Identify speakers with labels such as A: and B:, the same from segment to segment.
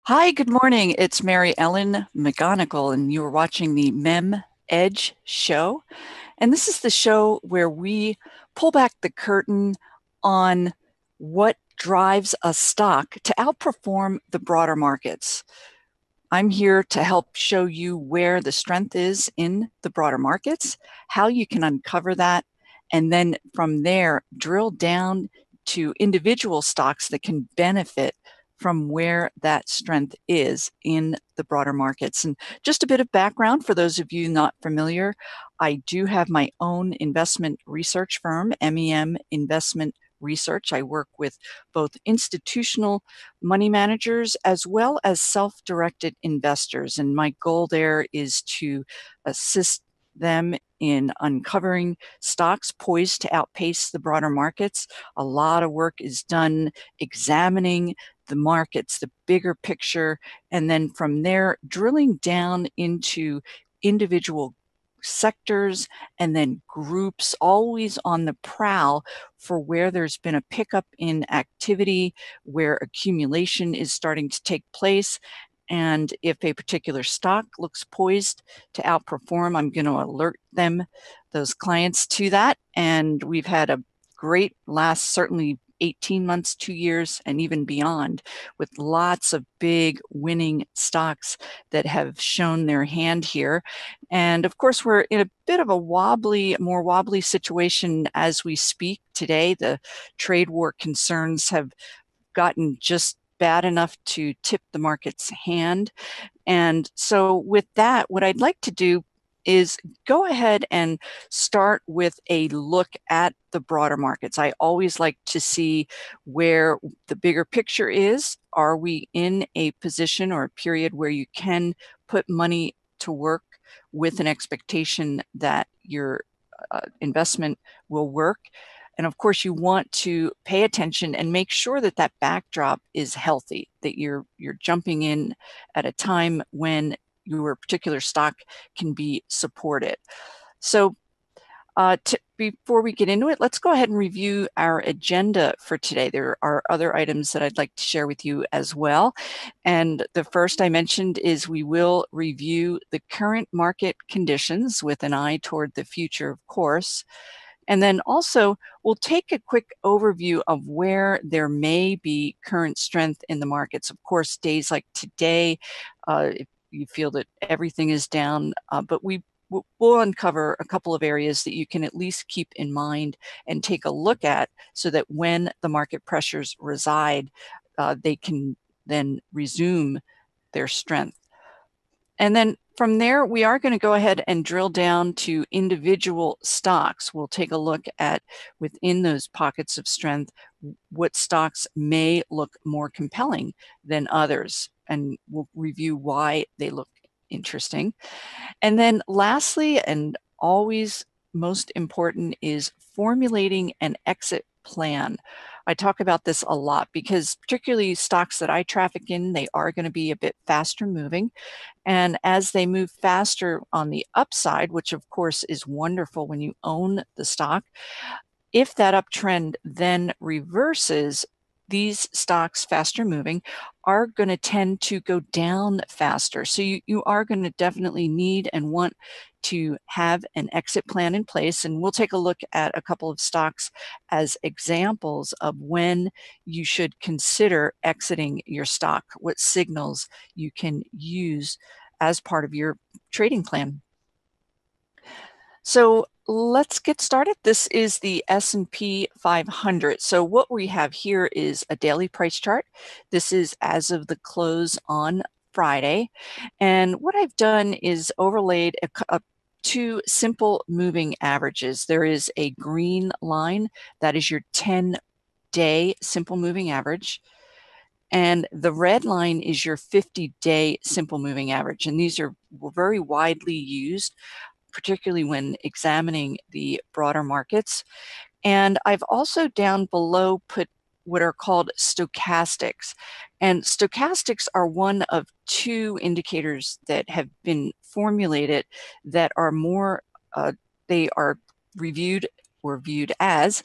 A: Hi, good morning. It's Mary Ellen McGonigal, and you are watching the MEM Edge show. And this is the show where we pull back the curtain on what drives a stock to outperform the broader markets. I'm here to help show you where the strength is in the broader markets, how you can uncover that, and then from there, drill down to individual stocks that can benefit from where that strength is in the broader markets. And just a bit of background for those of you not familiar, I do have my own investment research firm, MEM Investment Research. I work with both institutional money managers as well as self-directed investors. And my goal there is to assist them in uncovering stocks poised to outpace the broader markets. A lot of work is done examining the markets, the bigger picture, and then from there, drilling down into individual sectors and then groups, always on the prowl for where there's been a pickup in activity, where accumulation is starting to take place. And if a particular stock looks poised to outperform, I'm going to alert them, those clients, to that. And we've had a great last, certainly 18 months, 2 years, and even beyond, with lots of big winning stocks that have shown their hand here. And of course, we're in a bit of a more wobbly situation as we speak today. The trade war concerns have gotten just bad enough to tip the market's hand. And so with that, what I'd like to do is go ahead and start with a look at the broader markets. I always like to see where the bigger picture is. Are we in a position or a period where you can put money to work with an expectation that your investment will work? And of course, you want to pay attention and make sure that that backdrop is healthy, that you're jumping in at a time when your particular stock can be supported. So before we get into it, let's go ahead and review our agenda for today. There are other items that I'd like to share with you as well. And the first I mentioned is we will review the current market conditions with an eye toward the future, of course. And then also, we'll take a quick overview of where there may be current strength in the markets. Of course, days like today, if you feel that everything is down, but we'll uncover a couple of areas that you can at least keep in mind and take a look at so that when the market pressures reside, they can then resume their strength. And then from there, we are going to go ahead and drill down to individual stocks. We'll take a look at, within those pockets of strength, what stocks may look more compelling than others. And we'll review why they look interesting. And then lastly, and always most important, is formulating an exit plan. I talk about this a lot because particularly stocks that I traffic in, they are going to be a bit faster moving. And as they move faster on the upside, which of course is wonderful when you own the stock, if that uptrend then reverses, these stocks, faster moving, are going to tend to go down faster. So you are going to definitely need and want to have an exit plan in place. And we'll take a look at a couple of stocks as examples of when you should consider exiting your stock, what signals you can use as part of your trading plan. So let's get started. This is the S&P 500. So what we have here is a daily price chart. This is as of the close on Friday. And what I've done is overlaid two simple moving averages. There is a green line, that is your 10-day simple moving average. And the red line is your 50-day simple moving average. And these are very widely used, particularly when examining the broader markets. And I've also down below put what are called stochastics. And stochastics are one of two indicators that have been formulated that are more, they are reviewed were viewed as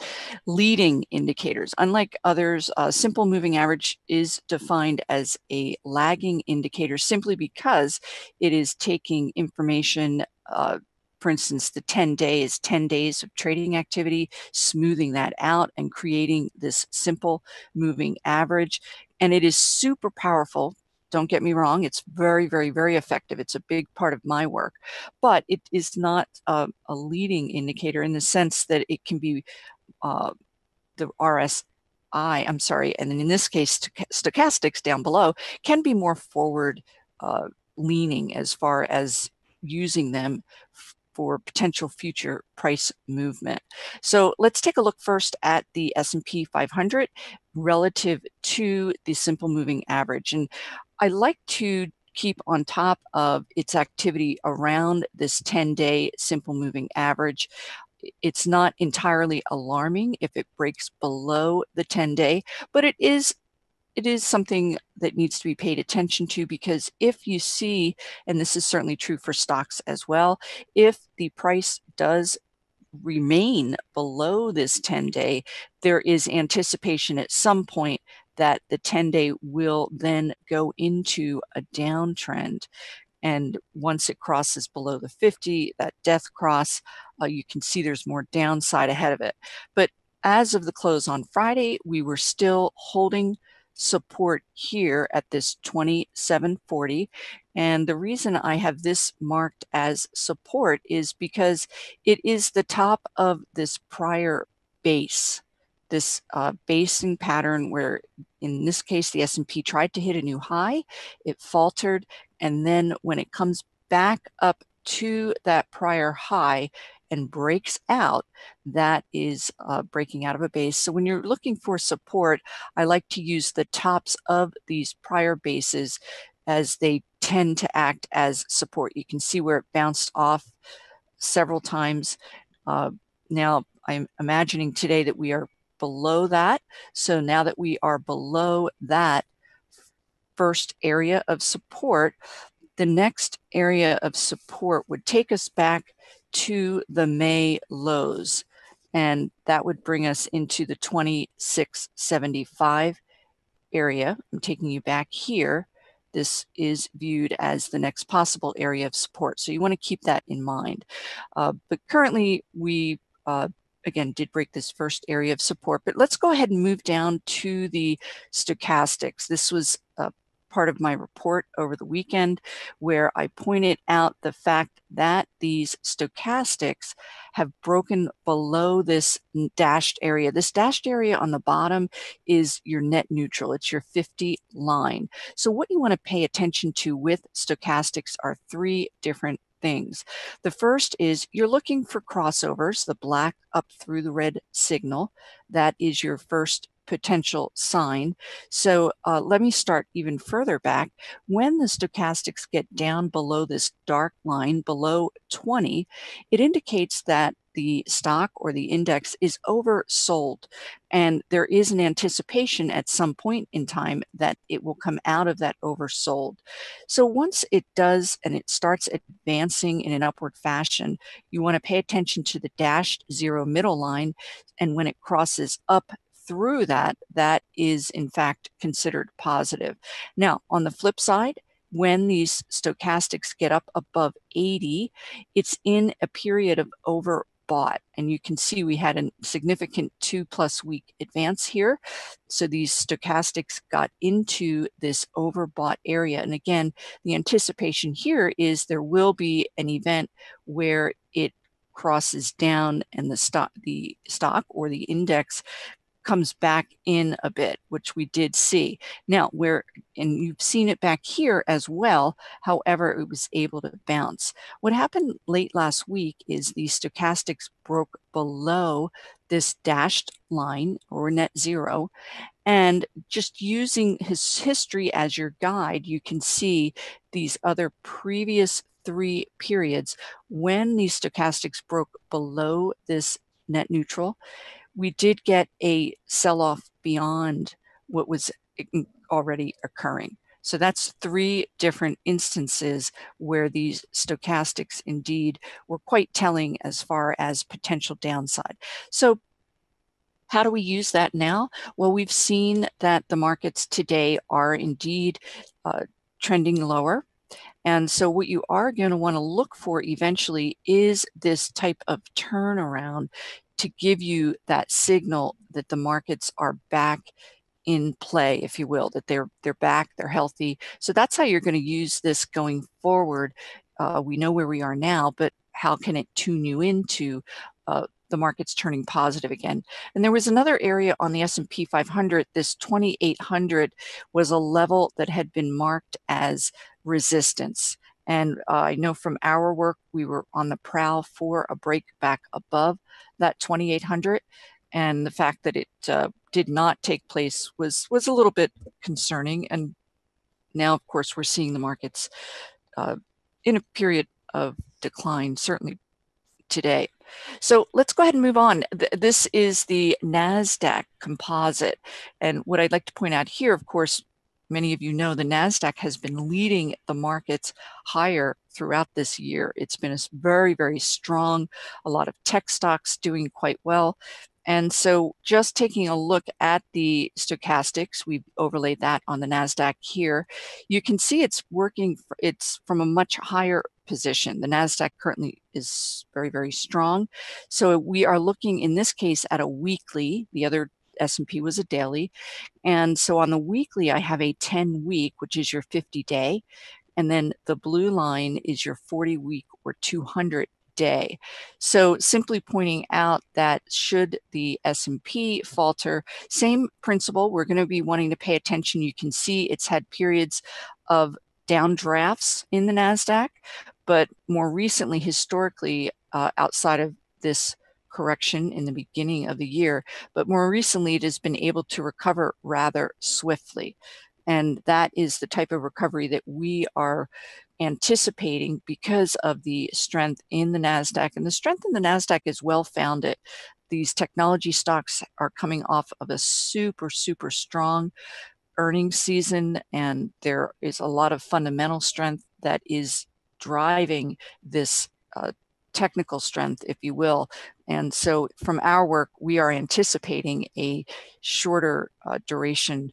A: leading indicators. Unlike others, simple moving average is defined as a lagging indicator simply because it is taking information, for instance, the 10 days of trading activity, smoothing that out and creating this simple moving average. And it is super powerful. Don't get me wrong, it's very, very, very effective. It's a big part of my work, but it is not a leading indicator in the sense that it can be the RSI, I'm sorry, and in this case, stochastics down below can be more forward leaning as far as using them for potential future price movement. So let's take a look first at the S&P 500 relative to the simple moving average. And I like to keep on top of its activity around this 10-day simple moving average. It's not entirely alarming if it breaks below the 10-day, but it is something that needs to be paid attention to, because if you see, and this is certainly true for stocks as well, if the price does remain below this 10-day, there is anticipation at some point that the 10-day will then go into a downtrend. And once it crosses below the 50, that death cross, you can see there's more downside ahead of it. But as of the close on Friday, we were still holding support here at this 2740. And the reason I have this marked as support is because it is the top of this prior base, this basing pattern where, in this case, the S&P tried to hit a new high, it faltered, and then when it comes back up to that prior high and breaks out, that is breaking out of a base. So when you're looking for support, I like to use the tops of these prior bases as they tend to act as support. You can see where it bounced off several times. Now I'm imagining today that we are below that. So now that we are below that first area of support, the next area of support would take us back to the May lows, and that would bring us into the 2675 area. I'm taking you back here. This is viewed as the next possible area of support, so you want to keep that in mind. But currently, we again did break this first area of support, but let's go ahead and move down to the stochastics. This was part of my report over the weekend, where I pointed out the fact that these stochastics have broken below this dashed area. This dashed area on the bottom is your net neutral. It's your 50 line. So what you want to pay attention to with stochastics are three different things. The first is you're looking for crossovers, the black up through the red signal. That is your first potential sign. So let me start even further back. When the stochastics get down below this dark line, below 20, it indicates that the stock or the index is oversold, and there is an anticipation at some point in time that it will come out of that oversold. So once it does and it starts advancing in an upward fashion, you want to pay attention to the dashed zero middle line, and when it crosses up through that, that is in fact considered positive. Now, on the flip side, when these stochastics get up above 80, it's in a period of overbought. And you can see we had a significant 2+ week advance here. So these stochastics got into this overbought area. And again, the anticipation here is there will be an event where it crosses down and the stock or the index comes back in a bit, which we did see. Now, and you've seen it back here as well, however, it was able to bounce. What happened late last week is the stochastics broke below this dashed line or net zero, and just using his history as your guide, you can see these other previous three periods when these stochastics broke below this net neutral. We did get a sell-off beyond what was already occurring. So that's 3 different instances where these stochastics indeed were quite telling as far as potential downside. So how do we use that now? Well, we've seen that the markets today are indeed trending lower. And so what you are going to want to look for eventually is this type of turnaround to give you that signal that the markets are back in play, if you will, that they're back, they're healthy. So that's how you're going to use this going forward. We know where we are now, but how can it tune you into the markets turning positive again? And there was another area on the S&P 500. This 2,800 was a level that had been marked as resistance. And I know from our work, we were on the prowl for a break back above that 2,800. And the fact that it did not take place was a little bit concerning. And now, of course, we're seeing the markets in a period of decline, certainly today. So let's go ahead and move on. This is the NASDAQ composite. And what I'd like to point out here, of course, many of you know the NASDAQ has been leading the markets higher throughout this year. It's been very, very strong. A lot of tech stocks doing quite well. And so just taking a look at the stochastics, we've overlaid that on the NASDAQ here. You can see it's working, it's from a much higher position. The NASDAQ currently is very, very strong. So we are looking in this case at a weekly. The other S&P was a daily. And so on the weekly, I have a 10-week, which is your 50-day. And then the blue line is your 40-week or 200-day. So simply pointing out that should the S&P falter, same principle, we're going to be wanting to pay attention. You can see it's had periods of downdrafts in the NASDAQ, but more recently, historically, outside of this correction in the beginning of the year, but more recently, it has been able to recover rather swiftly. And that is the type of recovery that we are anticipating because of the strength in the NASDAQ. And the strength in the NASDAQ is well founded. These technology stocks are coming off of a super, super strong earnings season, and there is a lot of fundamental strength that is driving this technical strength, if you will. And so from our work, we are anticipating a shorter duration,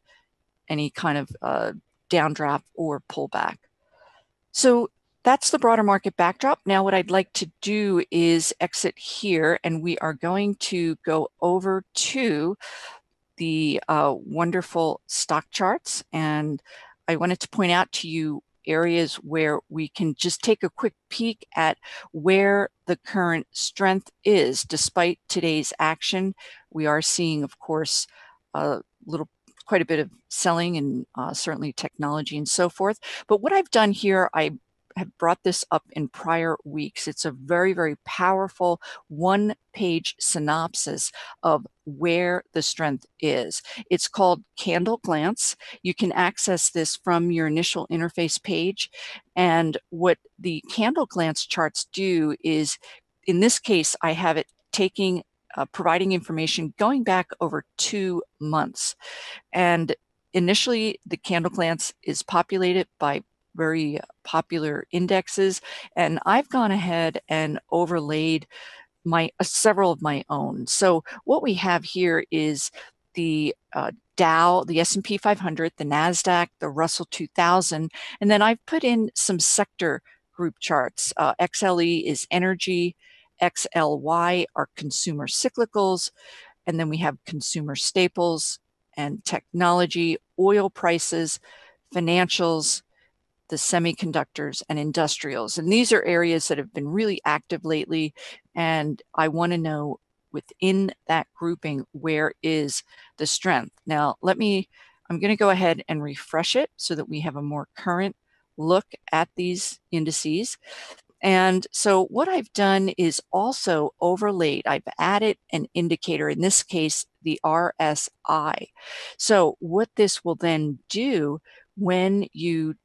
A: any kind of downdraft or pullback. So that's the broader market backdrop. Now what I'd like to do is exit here, and we are going to go over to the wonderful stock charts. And I wanted to point out to you areas where we can just take a quick peek at where the current strength is. Despite today's action, we are seeing, of course, quite a bit of selling and certainly technology and so forth. But what I've done here, I have brought this up in prior weeks. It's a very, very powerful one-page synopsis of where the strength is. It's called Candle Glance. You can access this from your initial interface page. And what the Candle Glance charts do is, in this case, I have it taking providing information going back over 2 months. And initially, the Candle Glance is populated by very popular indexes, and I've gone ahead and overlaid several of my own. So what we have here is the Dow, the S&P 500, the NASDAQ, the Russell 2000, and then I've put in some sector group charts. XLE is energy, XLY are consumer cyclicals, and then we have consumer staples and technology, oil prices, financials, the semiconductors, and industrials. And these are areas that have been really active lately. And I want to know within that grouping, where is the strength? Now, I'm going to go ahead and refresh it so that we have a more current look at these indices. And so what I've done is also overlaid, I've added an indicator, in this case, the RSI. So what this will then do, when you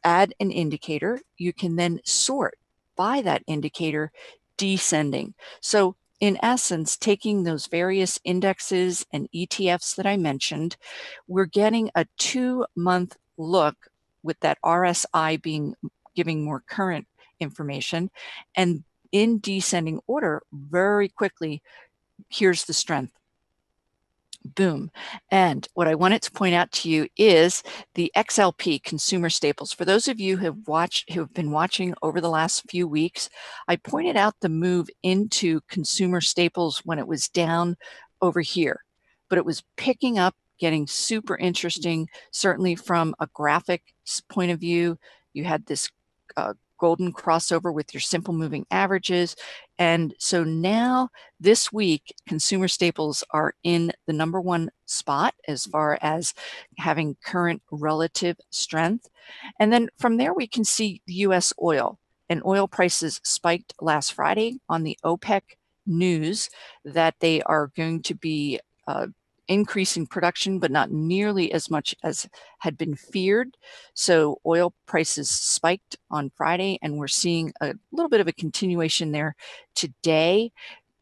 A: add an indicator, you can then sort by that indicator descending. So in essence, taking those various indexes and ETFs that I mentioned, we're getting a 2-month look with that RSI giving more current information, and in descending order, very quickly, here's the strength. Boom. And what I wanted to point out to you is the XLP, consumer staples. For those of you who have been watching over the last few weeks, I pointed out the move into consumer staples when it was down over here, but it was picking up, getting super interesting. Certainly from a graphic point of view, you had this golden crossover with your simple moving averages. And so now this week, consumer staples are in the #1 spot as far as having current relative strength. And then from there, we can see the US oil, and oil prices spiked last Friday on the OPEC news that they are going to be increasing production, but not nearly as much as had been feared. So oil prices spiked on Friday, and we're seeing a little bit of a continuation there today,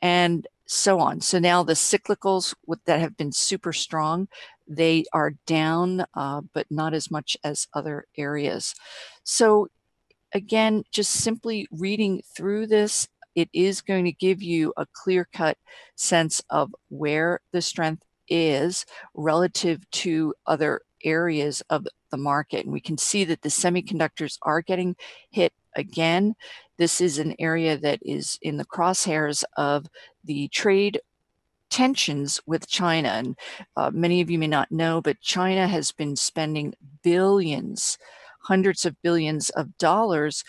A: and so on. So now the cyclicals that have been super strong, they are down, but not as much as other areas. So again, just simply reading through this, it is going to give you a clear-cut sense of where the strength is relative to other areas of the market. And we can see that the semiconductors are getting hit again. This is an area that is in the crosshairs of the trade tensions with China. And many of you may not know, but China has been spending billions, hundreds of billions of dollars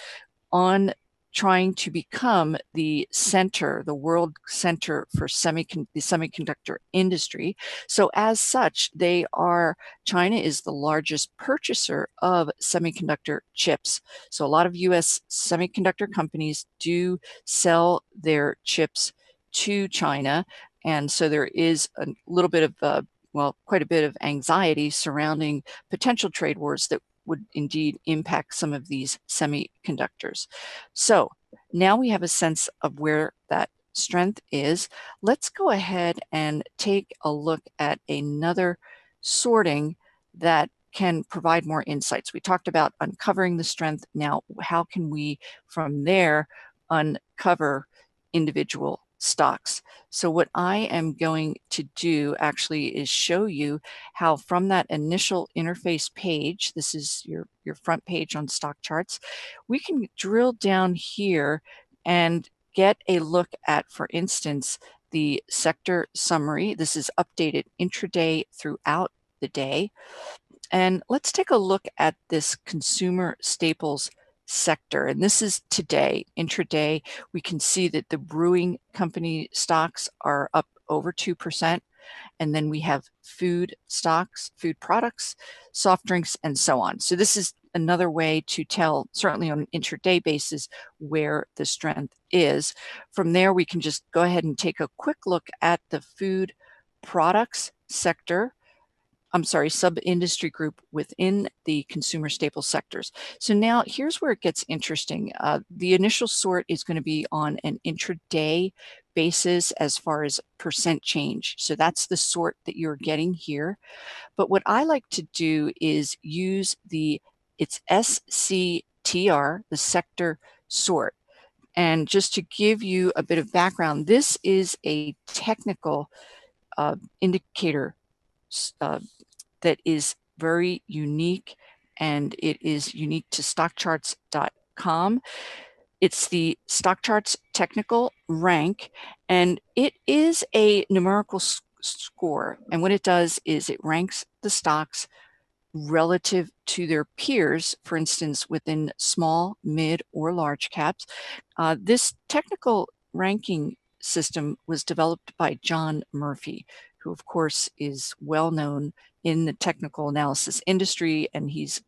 A: on trying to become the center, the world center for the semiconductor industry. So as such, China is the largest purchaser of semiconductor chips. So a lot of US semiconductor companies do sell their chips to China. And so there is a little bit of, quite a bit of anxiety surrounding potential trade wars that would indeed impact some of these semiconductors. So now we have a sense of where that strength is. Let's go ahead and take a look at another sorting that can provide more insights. We talked about uncovering the strength. Now, how can we from there uncover individual stocks? So what I am going to do actually is show you how from that initial interface page, this is your front page on Stock Charts, we can drill down here and get a look at, for instance, the sector summary. This is updated intraday throughout the day. And let's take a look at this consumer staples sector. And this is today, intraday. We can see that the brewing company stocks are up over 2%. And then we have food stocks, food products, soft drinks, and so on. So this is another way to tell, certainly on an intraday basis, where the strength is. From there, we can just go ahead and take a quick look at the food products sector. Sub-industry group within the consumer staple sectors. So now here's where it gets interesting. The initial sort is going to be on an intraday basis as far as percent change. So that's the sort that you're getting here. But what I like to do is use it's SCTR, the sector sort. And just to give you a bit of background, this is a technical indicator that is very unique, and it is unique to StockCharts.com. It's the StockCharts technical rank, and it is a numerical score. And what it does is it ranks the stocks relative to their peers, for instance, within small, mid, or large caps. This technical ranking system was developed by John Murphy, who of course is well known in the technical analysis industry, and he's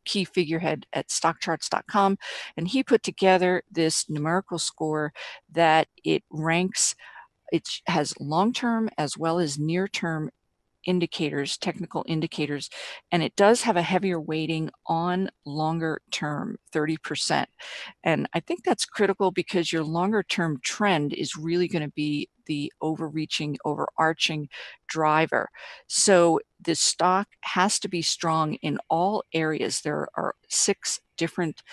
A: key figurehead at StockCharts.com. And he put together this numerical score that it ranks, it has long-term as well as near-term indicators, technical indicators, and it does have a heavier weighting on longer term, 30%. And I think that's critical because your longer term trend is really going to be the overreaching, overarching driver. So the stock has to be strong in all areas. There are 6 different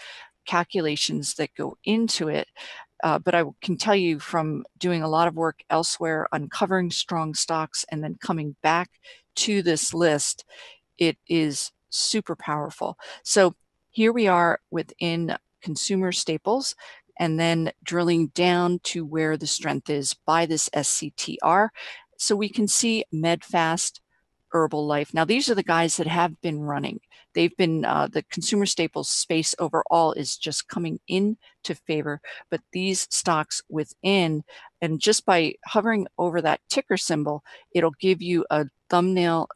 A: calculations that go into it. But I can tell you from doing a lot of work elsewhere, uncovering strong stocks and then coming back to this list, it is super powerful. So here we are within consumer staples and then drilling down to where the strength is by this SCTR. So we can see Medfast, Herbalife. Now these are the guys that have been running. They've been, the consumer staples space overall is just coming into favor, but these stocks within, and just by hovering over that ticker symbol, it'll give you a thumbnail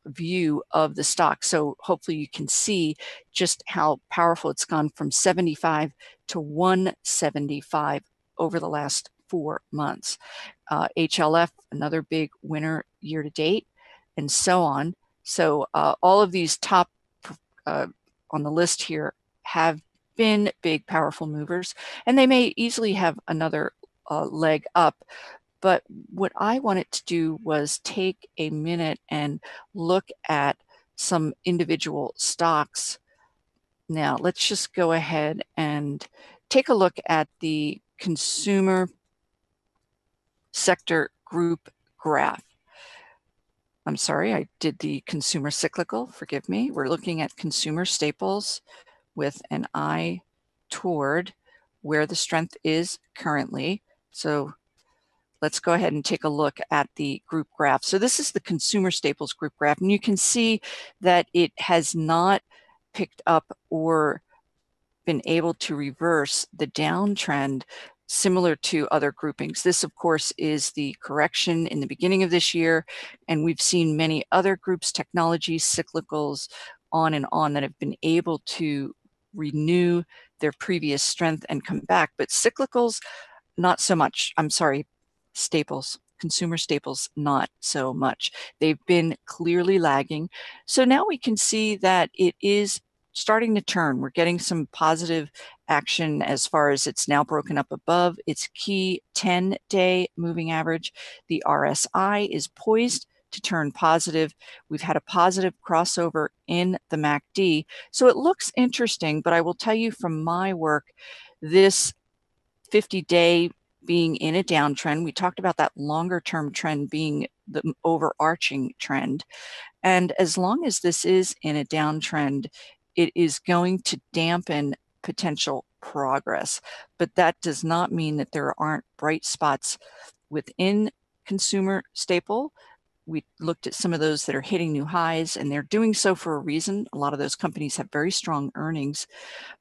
A: view of the stock. So hopefully you can see just how powerful it's gone from 75 to 175 over the last 4 months. HLF, another big winner year to date, and so on. So all of these top on the list here have been big, powerful movers, and they may easily have another leg up. But what I wanted to do was take a minute and look at some individual stocks. Now, let's just go ahead and take a look at the consumer sector group graph. I'm sorry, I did the consumer cyclical, forgive me. We're looking at consumer staples with an eye toward where the strength is currently. So let's go ahead and take a look at the group graph. So this is the consumer staples group graph, and you can see that it has not picked up or been able to reverse the downtrend similar to other groupings. This, of course, is the correction in the beginning of this year, and we've seen many other groups, technologies, cyclicals, on and on, that have been able to renew their previous strength and come back. But cyclicals, not so much. I'm sorry, staples, consumer staples, not so much. They've been clearly lagging. So now we can see that it is starting to turn. We're getting some positive action as far as it's now broken up above its key 10-day moving average. The RSI is poised to turn positive. We've had a positive crossover in the MACD. So it looks interesting, but I will tell you from my work, this 50-day being in a downtrend, we talked about that longer term trend being the overarching trend. And as long as this is in a downtrend, it is going to dampen potential progress. But that does not mean that there aren't bright spots within consumer staple. We looked at some of those that are hitting new highs, and they're doing so for a reason. A lot of those companies have very strong earnings,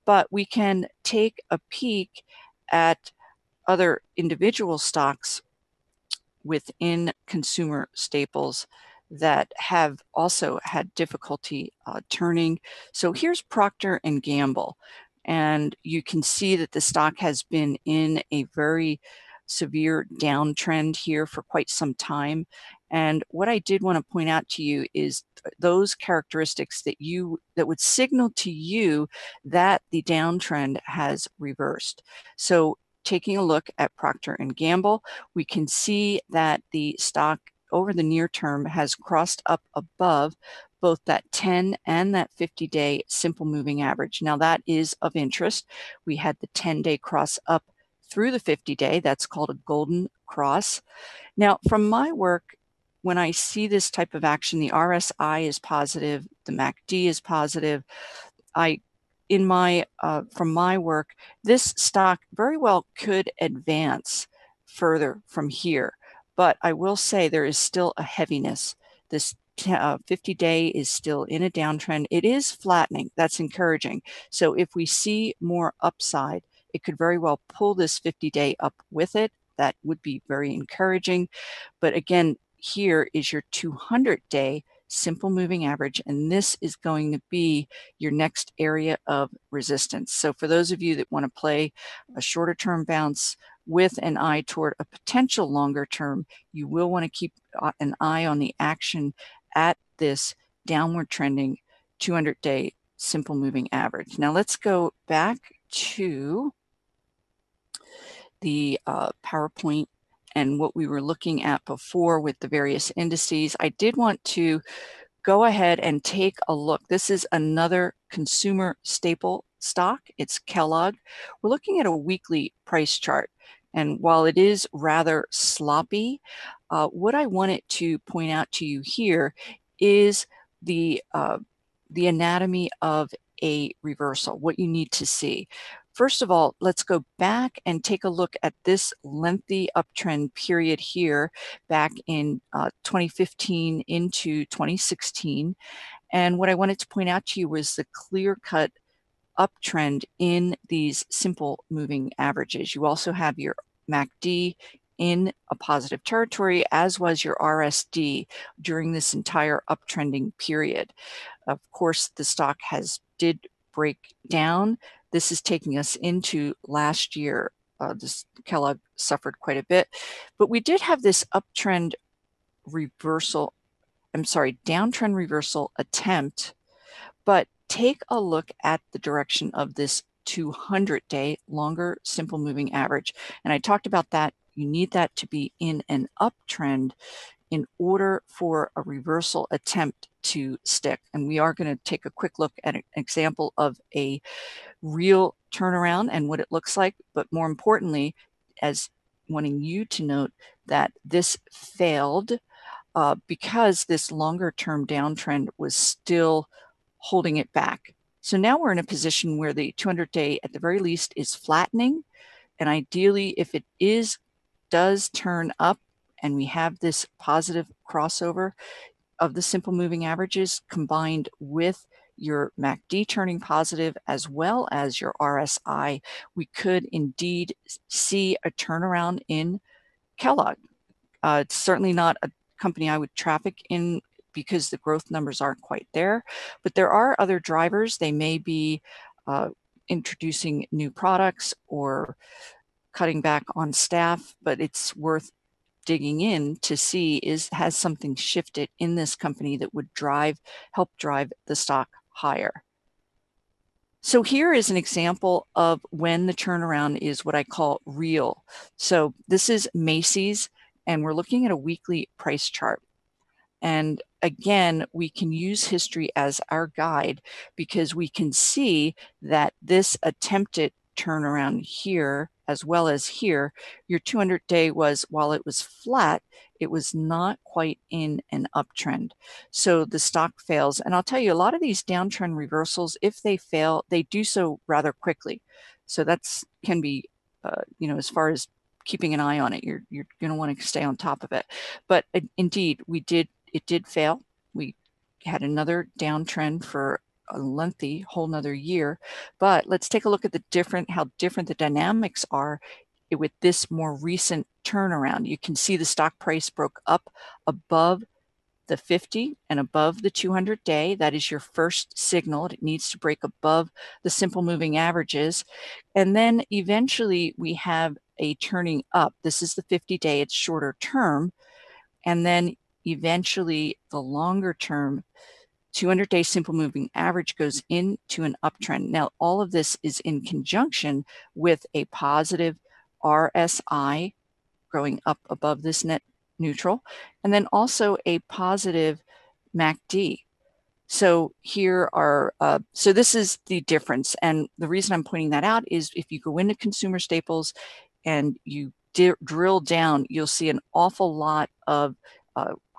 A: but we can take a peek at other individual stocks within consumer staples that have also had difficulty turning. So here's Procter and Gamble, and you can see that the stock has been in a very severe downtrend here for quite some time. And what I did want to point out to you is those characteristics that would signal to you that the downtrend has reversed. So taking a look at Procter and Gamble, we can see that the stock over the near term has crossed up above both that 10 and that 50-day simple moving average. Now that is of interest. We had the 10-day cross up through the 50-day. That's called a golden cross. Now, from my work, when I see this type of action, the RSI is positive, the MACD is positive. From my work, this stock very well could advance further from here. But I will say there is still a heaviness. This 50-day is still in a downtrend. It is flattening. That's encouraging. So if we see more upside, it could very well pull this 50-day up with it. That would be very encouraging. But again, here is your 200-day simple moving average, and this is going to be your next area of resistance. So for those of you that want to play a shorter term bounce with an eye toward a potential longer term, you will want to keep an eye on the action at this downward trending 200-day simple moving average. Now let's go back to the PowerPoint and what we were looking at before with the various indices. I did want to go ahead and take a look. This is another consumer staple stock. It's Kellogg. We're looking at a weekly price chart. And while it is rather sloppy, what I wanted to point out to you here is the anatomy of a reversal, what you need to see. First of all, let's go back and take a look at this lengthy uptrend period here back in 2015 into 2016. And what I wanted to point out to you was the clear-cut uptrend in these simple moving averages. You also have your MACD in a positive territory, as was your RSD during this entire uptrending period. Of course, the stock did break down. This is taking us into last year. This Kellogg suffered quite a bit, but we did have this downtrend reversal attempt. But take a look at the direction of this 200-day longer simple moving average. And I talked about that. You need that to be in an uptrend in order for a reversal attempt to stick. And we are going to take a quick look at an example of a real turnaround and what it looks like, but more importantly, as wanting you to note that this failed because this longer term downtrend was still holding it back. So now we're in a position where the 200-day at the very least is flattening, and ideally if it does turn up and we have this positive crossover of the simple moving averages combined with your MACD turning positive as well as your RSI, we could indeed see a turnaround in Kellogg. It's certainly not a company I would traffic in because the growth numbers aren't quite there, but there are other drivers. They may be introducing new products or cutting back on staff, but it's worth digging in to see has something shifted in this company that would help drive the stock higher. So here is an example of when the turnaround is what I call real. So this is Macy's, and we're looking at a weekly price chart. And again, we can use history as our guide because we can see that this attempted turnaround here, as well as here, your 200-day was, while it was flat, it was not quite in an uptrend. So the stock fails. And I'll tell you, a lot of these downtrend reversals, if they fail, they do so rather quickly. So that's can be, as far as keeping an eye on it, you're going to want to stay on top of it. But indeed, it did fail. We had another downtrend for a lengthy whole nother year, but let's take a look at how different the dynamics are with this more recent turnaround. You can see the stock price broke up above the 50 and above the 200-day. That is your first signal. It needs to break above the simple moving averages. And then eventually we have a turning up. This is the 50-day, it's shorter term. And then eventually the longer term 200-day simple moving average goes into an uptrend. Now, all of this is in conjunction with a positive RSI growing up above this net neutral, and then also a positive MACD. So here are, so this is the difference. And the reason I'm pointing that out is if you go into consumer staples and you drill down, you'll see an awful lot of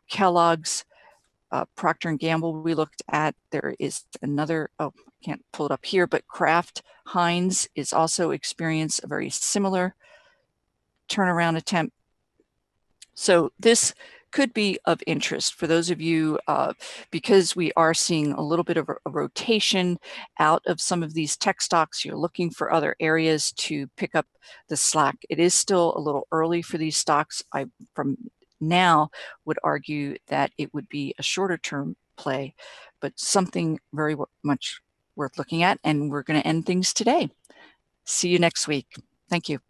A: Kellogg's, Procter & Gamble we looked at. There is another, I can't pull it up here, but Kraft Heinz is also experienced a very similar turnaround attempt. So this could be of interest for those of you because we are seeing a little bit of a rotation out of some of these tech stocks. You're looking for other areas to pick up the slack. It is still a little early for these stocks. I, from now, would argue that it would be a shorter term play, but something very much worth looking at. And we're going to end things today. See you next week. Thank you.